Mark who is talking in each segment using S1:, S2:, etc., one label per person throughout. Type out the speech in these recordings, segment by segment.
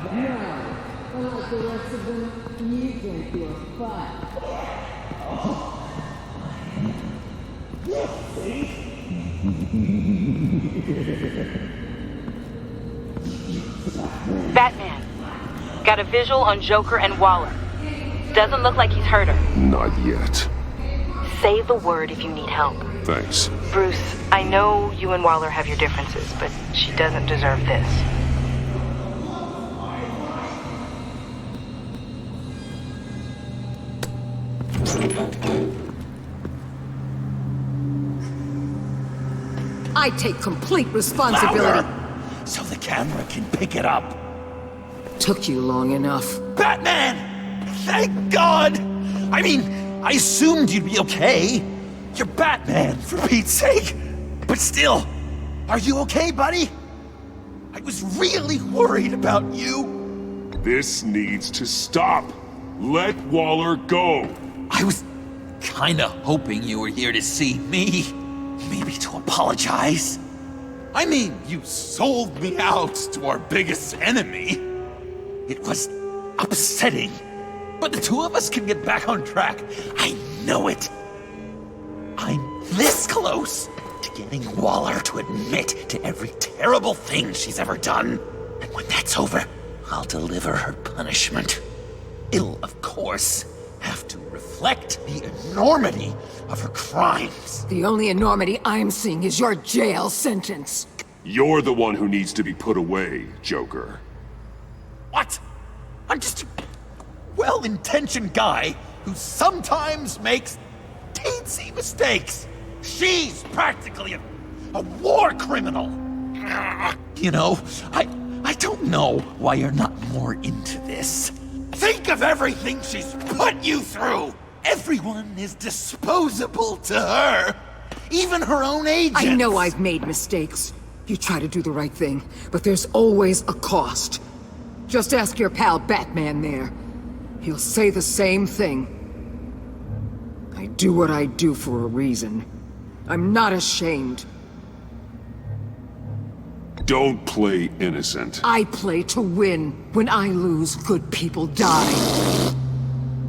S1: Now, unlike the rest of them, you think you're fine.
S2: Batman. Got a visual on Joker and Waller. Doesn't look like he's hurt her.
S3: Not yet.
S2: Say the word if you need help.
S3: Thanks.
S2: Bruce, I know you and Waller have your differences, but she doesn't deserve this.
S1: I take complete responsibility.
S4: Louder, so the camera can pick it up.
S1: Took you long enough.
S4: Batman! Thank God! I mean, I assumed you'd be okay. You're Batman, for Pete's sake. But still, are you okay, buddy? I was really worried about you.
S3: This needs to stop. Let Waller go.
S4: I was kinda hoping you were here to see me. Maybe to apologize. I mean, you sold me out to our biggest enemy. It was upsetting. But the two of us can get back on track. I know it. I'm this close to getting Waller to admit to every terrible thing she's ever done. And when that's over, I'll deliver her punishment. It'll, of course, have to reflect the enormity of her crimes.
S1: The only enormity I'm seeing is your jail sentence.
S3: You're the one who needs to be put away, Joker.
S4: What? I'm just a well-intentioned guy who sometimes makes teensy mistakes. She's practically a war criminal. You know, I don't know why you're not more into this. Think of everything she's put you through. Everyone is disposable to her. Even her own agents.
S1: I know I've made mistakes. You try to do the right thing, but there's always a cost. Just ask your pal Batman there. He'll say the same thing. I do what I do for a reason. I'm not ashamed.
S3: Don't play innocent.
S1: I play to win. When I lose, good people die.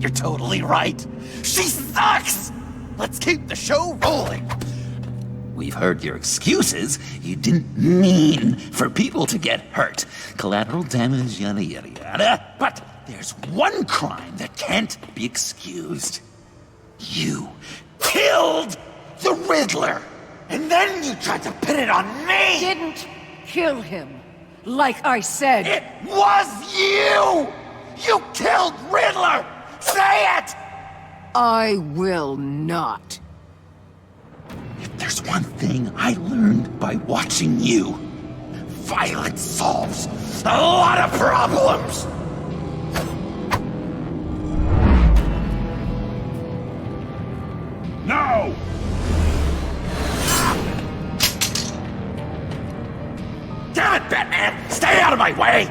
S4: You're totally right. She sucks! Let's keep the show rolling. We've heard your excuses. You didn't mean for people to get hurt. Collateral damage, yada yada yada. But there's one crime that can't be excused. You killed the Riddler! And then you tried to pin it on me!
S1: Didn't kill him. Like I said.
S4: It was you! You killed Riddler! Say it!
S1: I will not.
S4: If there's one thing I learned by watching you, violence solves a lot of problems!
S3: No!
S4: Damn it, Batman! Stay out of my way!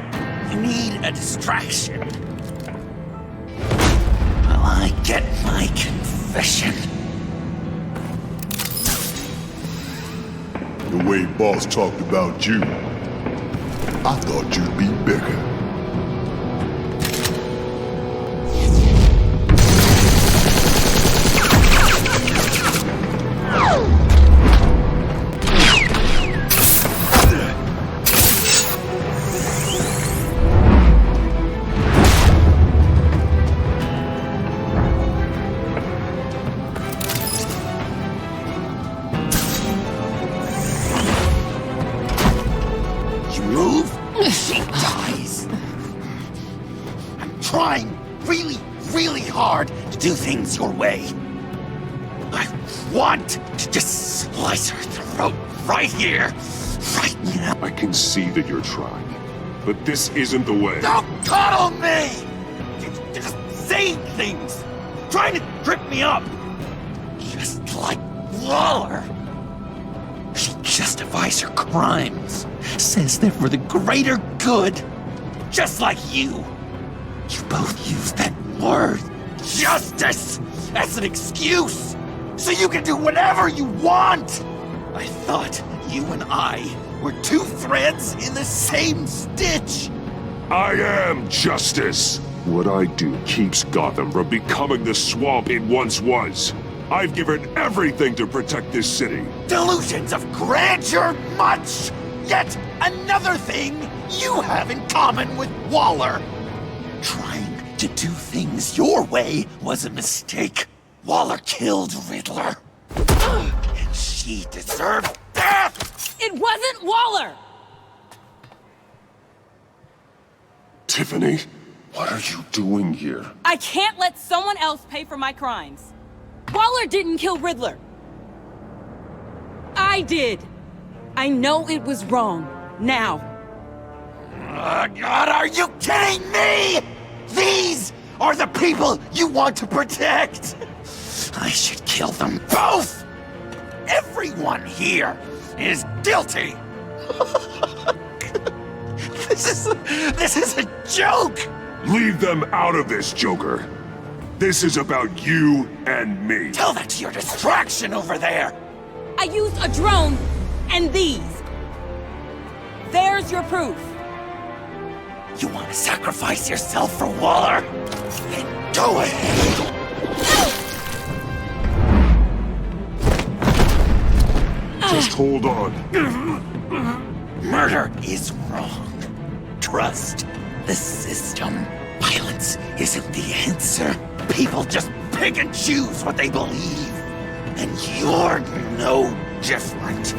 S4: You need a distraction. While I get my confession.
S5: The way Boss talked about you, I thought you'd be bigger.
S4: She dies. I'm trying really, really hard to do things your way. I want to just slice her throat right here, right now.
S3: I can see that you're trying, but this isn't the way.
S4: Don't coddle me! You're just saying things, trying to trip me up. Just like Waller. She justifies her crimes, says they're for the greater good, just like you. You both use that word, justice, as an excuse, so you can do whatever you want. I thought you and I were two threads in the same stitch.
S3: I am justice. What I do keeps Gotham from becoming the swamp it once was. I've given everything to protect this city.
S4: Delusions of grandeur much! Yet another thing you have in common with Waller. Trying to do things your way was a mistake. Waller killed Riddler. And she deserved death!
S2: It wasn't Waller!
S3: Tiffany, what are you doing here?
S2: I can't let someone else pay for my crimes. Waller didn't kill Riddler. I did. I know it was wrong. Now.
S4: God, are you kidding me? These are the people you want to protect. I should kill them both. Everyone here is guilty. This is a joke.
S3: Leave them out of this, Joker. This is about you and me.
S4: Tell that to your distraction over there.
S2: I used a drone and these. There's your proof.
S4: You want to sacrifice yourself for Waller? Then go ahead.
S3: Just hold on.
S4: Murder is wrong. Trust the system. Violence isn't the answer. People just pick and choose what they believe. And you're no different.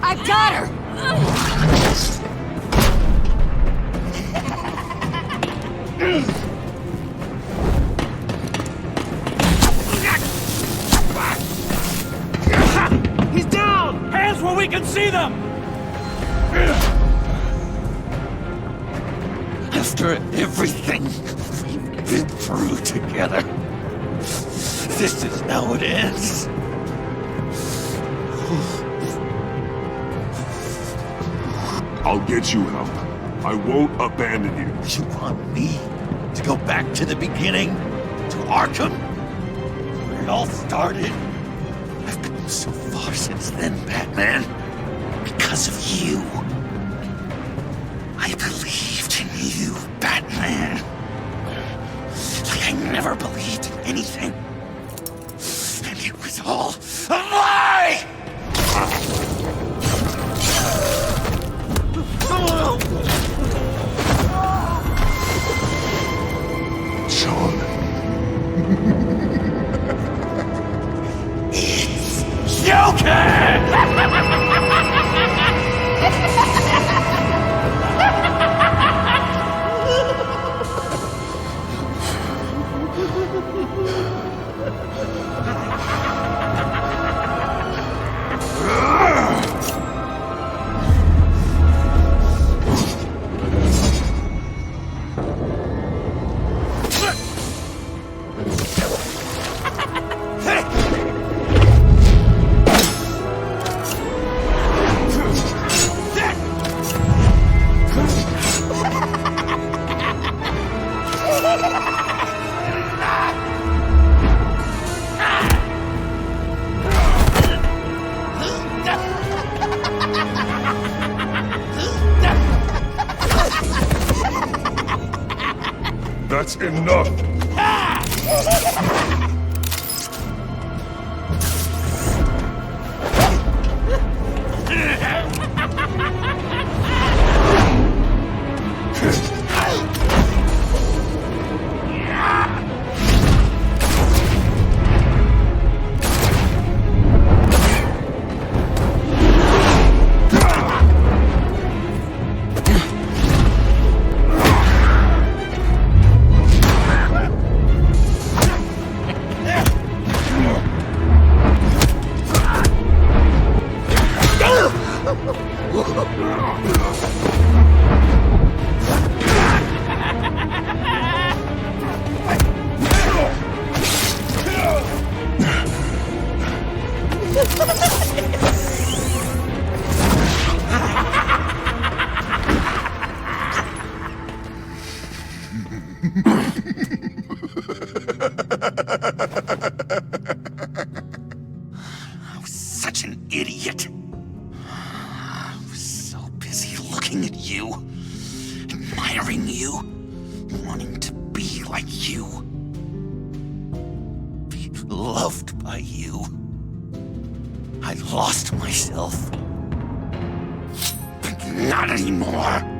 S2: I've got her!
S6: He's down! Hands where we can see them!
S4: After everything we've been through together, this is how it ends.
S3: I'll get you help. I won't abandon you.
S4: You want me to go back to the beginning? To Arkham? Where it all started? I've come so far since then, Batman. Because of you. I believed in you, Batman. Like I never believed in anything. And it was all a lie!
S3: Sean.
S4: It's Joker!
S3: That's enough!
S4: I was such an idiot. I was so busy looking at you, admiring you, wanting to be like you, be loved by you. I lost myself. But not anymore.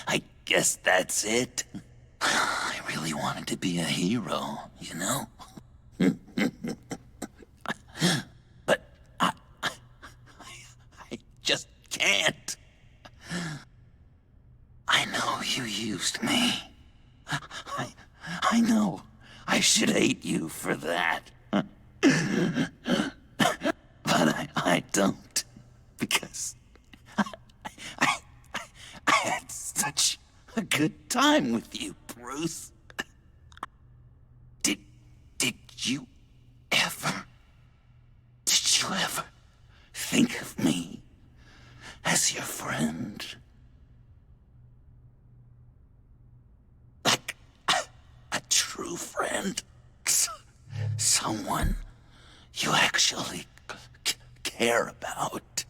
S4: I guess that's it. I really wanted to be a hero, you know? But I just can't. I know you used me. I know I should hate you for that. But I don't. Because I had such a good time with you, Bruce. Did you ever think of me as your friend? Like a true friend? Someone you actually care about?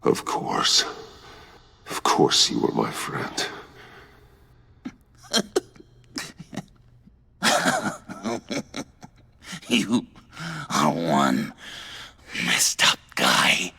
S3: Of course. Of course you were my friend.
S4: You are one messed up guy.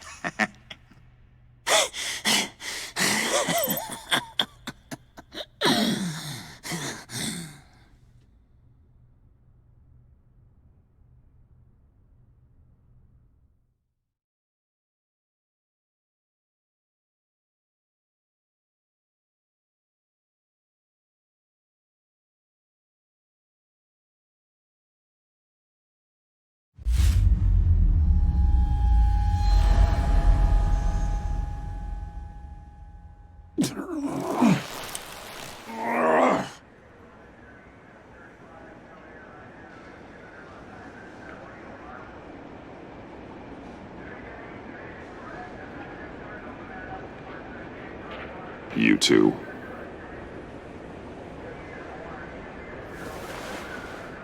S3: You two.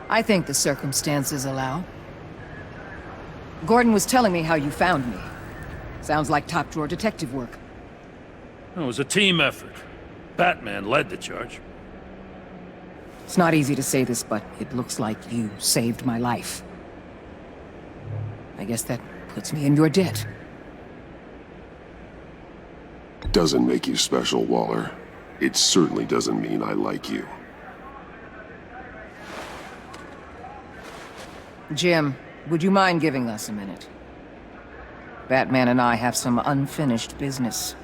S1: I think the circumstances allow. Gordon was telling me how you found me. Sounds like top-drawer detective work.
S6: It was a team effort. Batman led the charge.
S1: It's not easy to say this, but it looks like you saved my life. I guess that puts me in your debt.
S3: Doesn't make you special, Waller. It certainly doesn't mean I like you.
S1: Jim, would you mind giving us a minute? Batman and I have some unfinished business.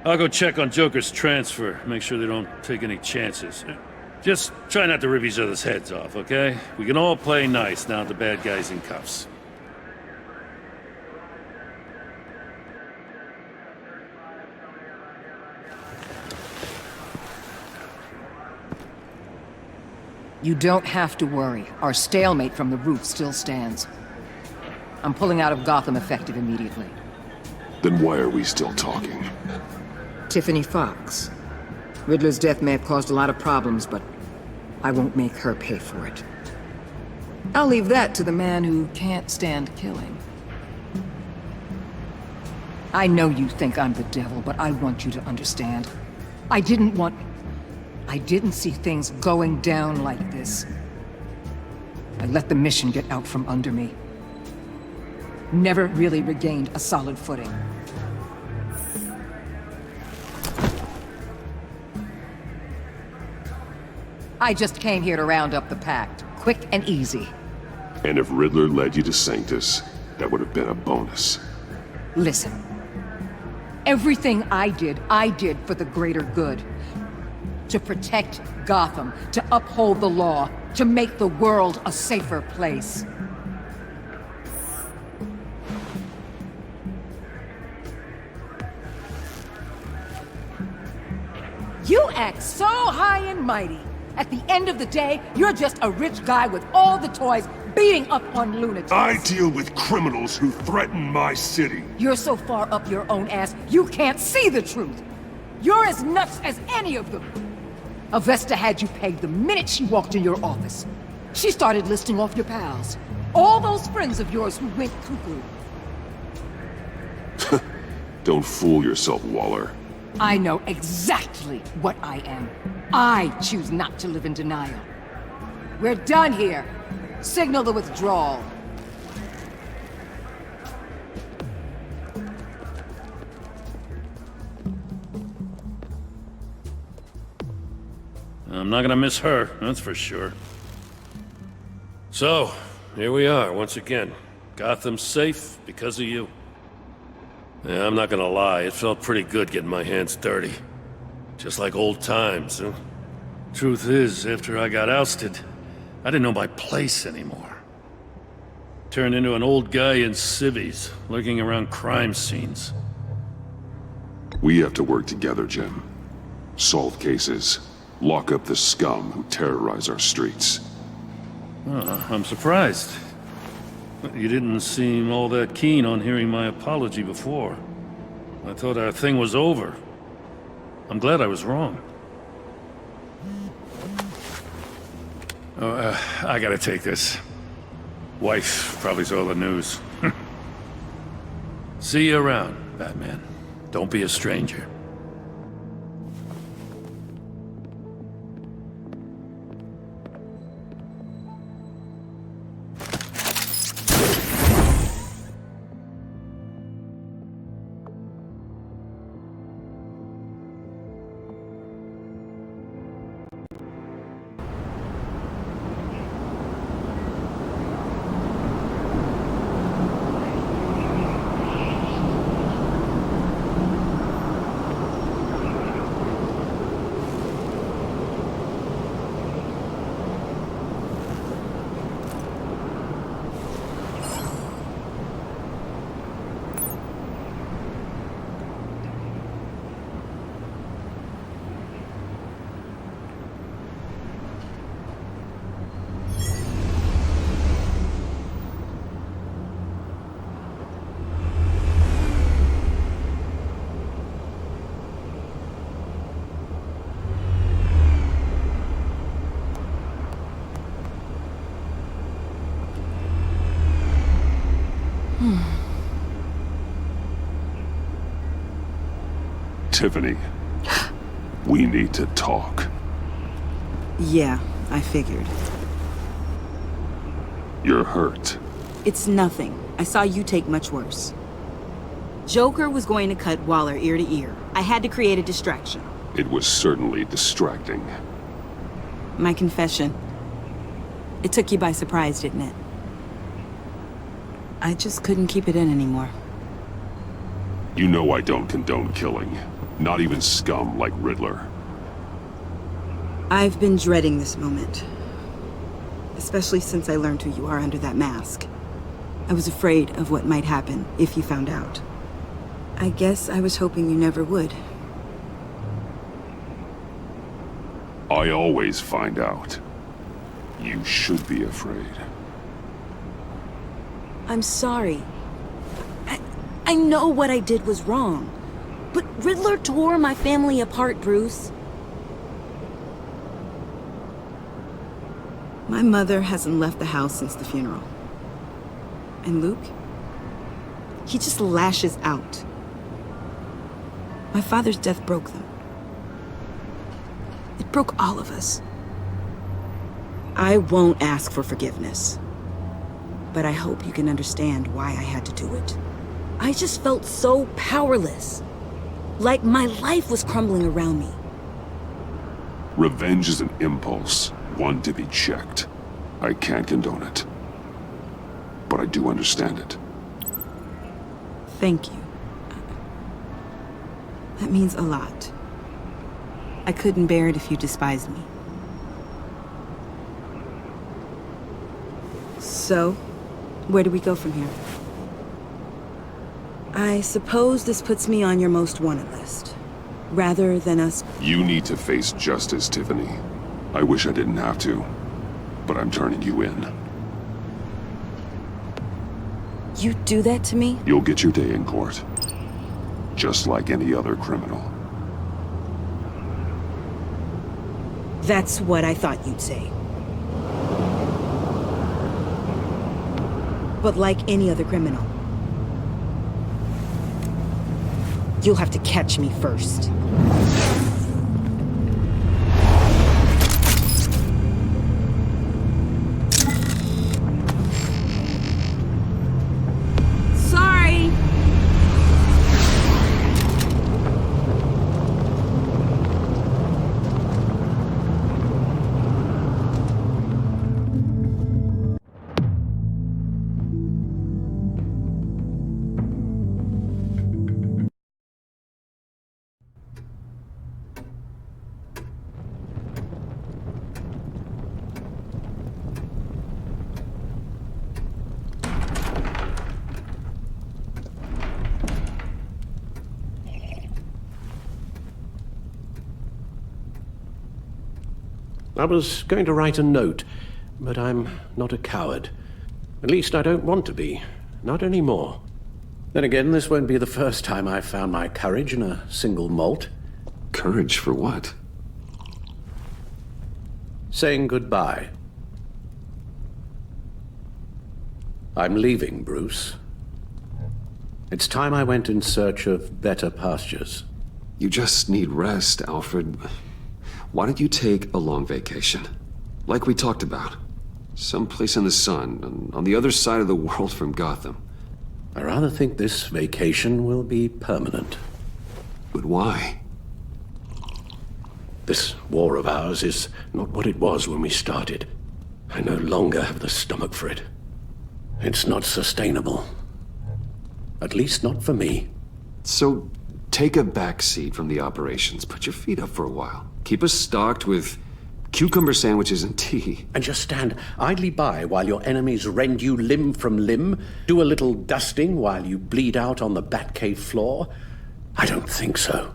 S6: I'll go check on Joker's transfer, make sure they don't take any chances. Just try not to rip each other's heads off, okay? We can all play nice now that the bad guy's in cuffs.
S1: You don't have to worry. Our stalemate from the root still stands. I'm pulling out of Gotham effective immediately.
S3: Then why are we still talking?
S1: Tiffany Fox. Riddler's death may have caused a lot of problems, but I won't make her pay for it. I'll leave that to the man who can't stand killing. I know you think I'm the devil, but I want you to understand. I didn't see things going down like this. I let the mission get out from under me. Never really regained a solid footing. I just came here to round up the pact. Quick and easy.
S3: And if Riddler led you to Sanctus, that would have been a bonus.
S1: Listen. Everything I did for the greater good. To protect Gotham, to uphold the law, to make the world a safer place. You act so high and mighty. At the end of the day, you're just a rich guy with all the toys beating up on lunatics.
S3: I deal with criminals who threaten my city.
S1: You're so far up your own ass, you can't see the truth. You're as nuts as any of them. Avesta had you pegged the minute she walked in your office. She started listing off your pals. All those friends of yours who went cuckoo.
S3: Don't fool yourself, Waller.
S1: I know exactly what I am. I choose not to live in denial. We're done here. Signal the withdrawal.
S6: I'm not gonna miss her, that's for sure. So, here we are, once again. Gotham's safe because of you. Yeah, I'm not gonna lie, it felt pretty good getting my hands dirty. Just like old times, huh? Truth is, after I got ousted, I didn't know my place anymore. Turned into an old guy in civvies, lurking around crime scenes.
S3: We have to work together, Jim. Solve cases. Lock up the scum who terrorize our streets.
S6: I'm surprised. You didn't seem all that keen on hearing my apology before. I thought our thing was over. I'm glad I was wrong. I gotta take this. Wife probably saw the news. See you around, Batman. Don't be a stranger.
S3: Tiffany, we need to talk.
S7: Yeah, I figured.
S3: You're hurt.
S7: It's nothing. I saw you take much worse. Joker was going to cut Waller ear to ear. I had to create a distraction.
S3: It was certainly distracting.
S7: My confession. It took you by surprise, didn't it? I just couldn't keep it in anymore.
S3: You know I don't condone killing. Not even scum like Riddler.
S7: I've been dreading this moment. Especially since I learned who you are under that mask. I was afraid of what might happen if you found out. I guess I was hoping you never would.
S3: I always find out. You should be afraid.
S7: I'm sorry. I know what I did was wrong. But Riddler tore my family apart, Bruce. My mother hasn't left the house since the funeral. And Luke? He just lashes out. My father's death broke them. It broke all of us. I won't ask for forgiveness. But I hope you can understand why I had to do it. I just felt so powerless. Like my life was crumbling around me.
S3: Revenge is an impulse, one to be checked. I can't condone it. But I do understand it.
S7: Thank you. That means a lot. I couldn't bear it if you despised me. So, where do we go from here? I suppose this puts me on your most wanted list. Rather than us...
S3: You need to face justice, Tiffany. I wish I didn't have to, but I'm turning you in.
S7: You do that to me?
S3: You'll get your day in court. Just like any other criminal.
S7: That's what I thought you'd say. But like any other criminal, you'll have to catch me first. Sorry!
S8: I was going to write a note, but I'm not a coward. At least I don't want to be. Not anymore. Then again, this won't be the first time I've found my courage in a single malt.
S9: Courage for what?
S8: Saying goodbye. I'm leaving, Bruce. It's time I went in search of better pastures.
S9: You just need rest, Alfred. Why don't you take a long vacation? Like we talked about. Someplace in the sun, on the other side of the world from Gotham.
S8: I rather think this vacation will be permanent.
S9: But why?
S8: This war of ours is not what it was when we started. I no longer have the stomach for it. It's not sustainable. At least not for me.
S9: So, take a back seat from the operations. Put your feet up for a while. Keep us stocked with cucumber sandwiches and tea.
S8: And just stand idly by while your enemies rend you limb from limb? Do a little dusting while you bleed out on the Batcave floor? I don't think so.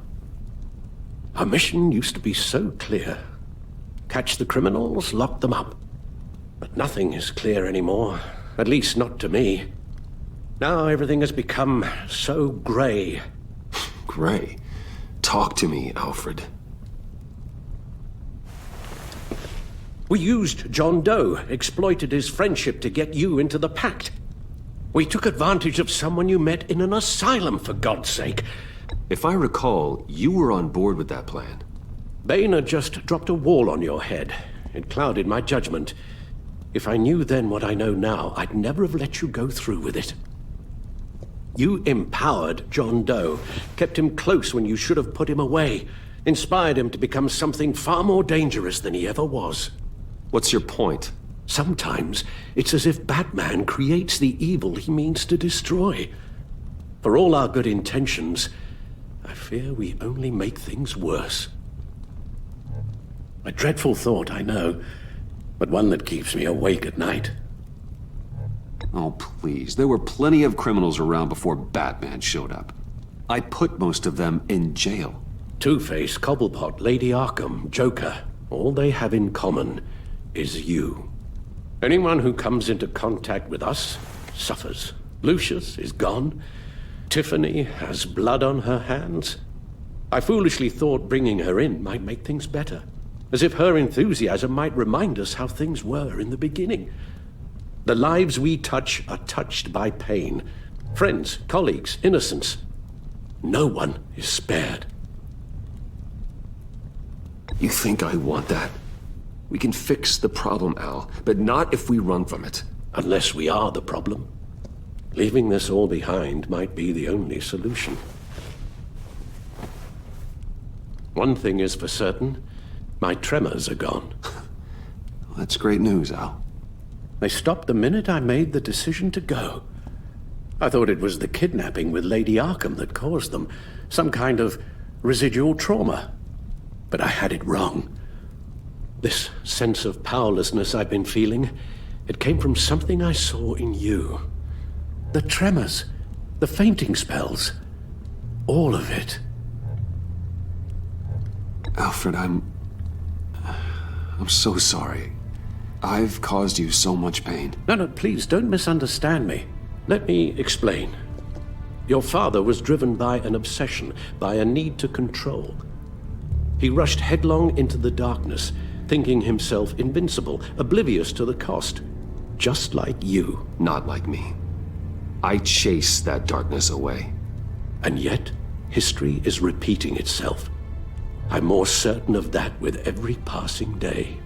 S8: Our mission used to be so clear. Catch the criminals, lock them up. But nothing is clear anymore. At least not to me. Now everything has become so gray.
S9: Gray? Talk to me, Alfred.
S8: We used John Doe, exploited his friendship to get you into the pact. We took advantage of someone you met in an asylum, for God's sake.
S9: If I recall, you were on board with that plan.
S8: Bane just dropped a wall on your head. It clouded my judgment. If I knew then what I know now, I'd never have let you go through with it. You empowered John Doe, kept him close when you should have put him away, inspired him to become something far more dangerous than he ever was.
S9: What's your point?
S8: Sometimes it's as if Batman creates the evil he means to destroy. For all our good intentions, I fear we only make things worse. A dreadful thought, I know, but one that keeps me awake at night.
S9: Oh, please. There were plenty of criminals around before Batman showed up. I put most of them in jail.
S8: Two-Face, Cobblepot, Lady Arkham, Joker, all they have in common is you. Anyone who comes into contact with us suffers. Lucius is gone. Tiffany has blood on her hands. I foolishly thought bringing her in might make things better, as if her enthusiasm might remind us how things were in the beginning. The lives we touch are touched by pain. Friends, colleagues, innocents. No one is spared.
S9: You think I want that? We can fix the problem, Al, but not if we run from it.
S8: Unless we are the problem. Leaving this all behind might be the only solution. One thing is for certain, my tremors are gone.
S9: That's great news, Al.
S8: They stopped the minute I made the decision to go. I thought it was the kidnapping with Lady Arkham that caused them, some kind of residual trauma. But I had it wrong. This sense of powerlessness I've been feeling, it came from something I saw in you. The tremors, the fainting spells, all of it.
S9: Alfred, I'm so sorry. I've caused you so much pain.
S8: No, please, don't misunderstand me. Let me explain. Your father was driven by an obsession, by a need to control. He rushed headlong into the darkness, thinking himself invincible, oblivious to the cost. Just like you.
S9: Not like me. I chase that darkness away.
S8: And yet, history is repeating itself. I'm more certain of that with every passing day.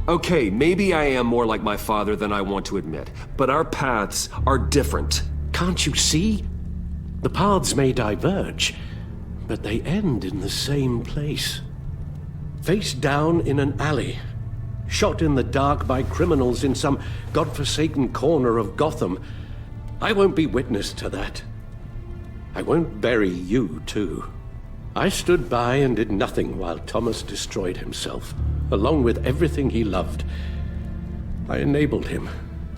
S9: Okay, maybe I am more like my father than I want to admit, but our paths are different.
S8: Can't you see? The paths may diverge, but they end in the same place. Face down in an alley, shot in the dark by criminals in some godforsaken corner of Gotham. I won't be witness to that. I won't bury you, too. I stood by and did nothing while Thomas destroyed himself, along with everything he loved. I enabled him,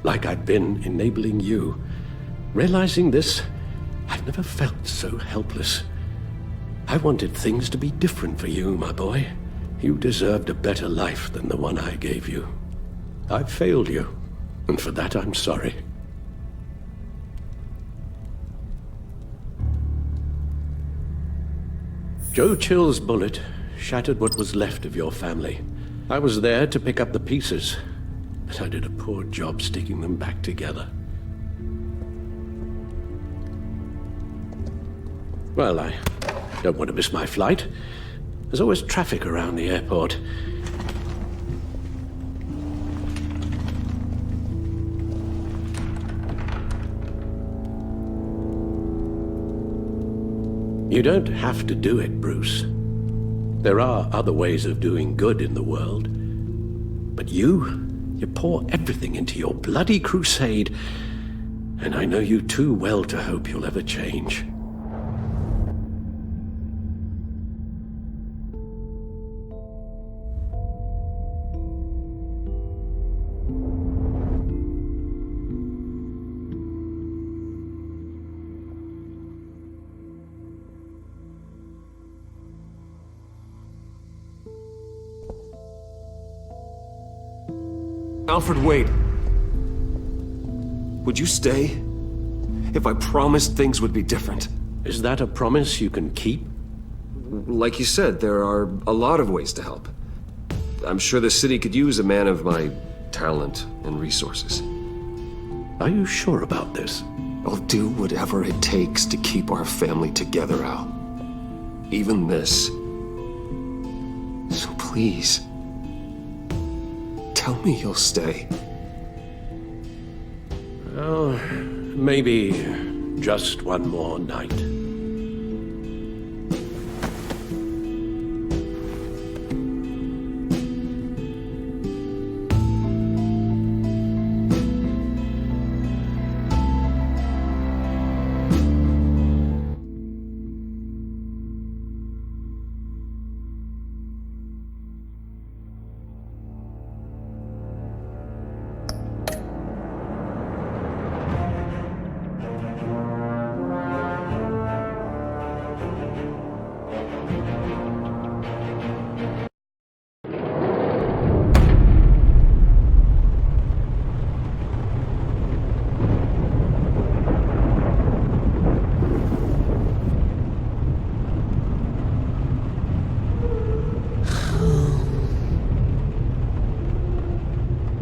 S8: like I'd been enabling you. Realizing this, I've never felt so helpless. I wanted things to be different for you, my boy. You deserved a better life than the one I gave you. I failed you, and for that I'm sorry. Joe Chill's bullet shattered what was left of your family. I was there to pick up the pieces, but I did a poor job sticking them back together. Well, I don't want to miss my flight. There's always traffic around the airport. You don't have to do it, Bruce. There are other ways of doing good in the world. But you pour everything into your bloody crusade, and I know you too well to hope you'll ever change.
S9: Alfred, wait. Would you stay? If I promised things would be different.
S8: Is that a promise you can keep?
S9: Like you said, there are a lot of ways to help. I'm sure the city could use a man of my talent and resources.
S8: Are you sure about this?
S9: I'll do whatever it takes to keep our family together, Al. Even this. So please, tell me you'll stay.
S8: Well, maybe just one more night.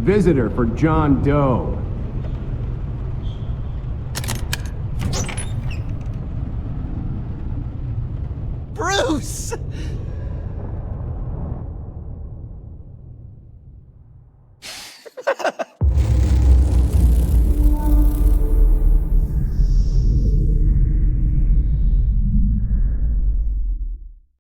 S10: Visitor for John Doe.
S4: Bruce!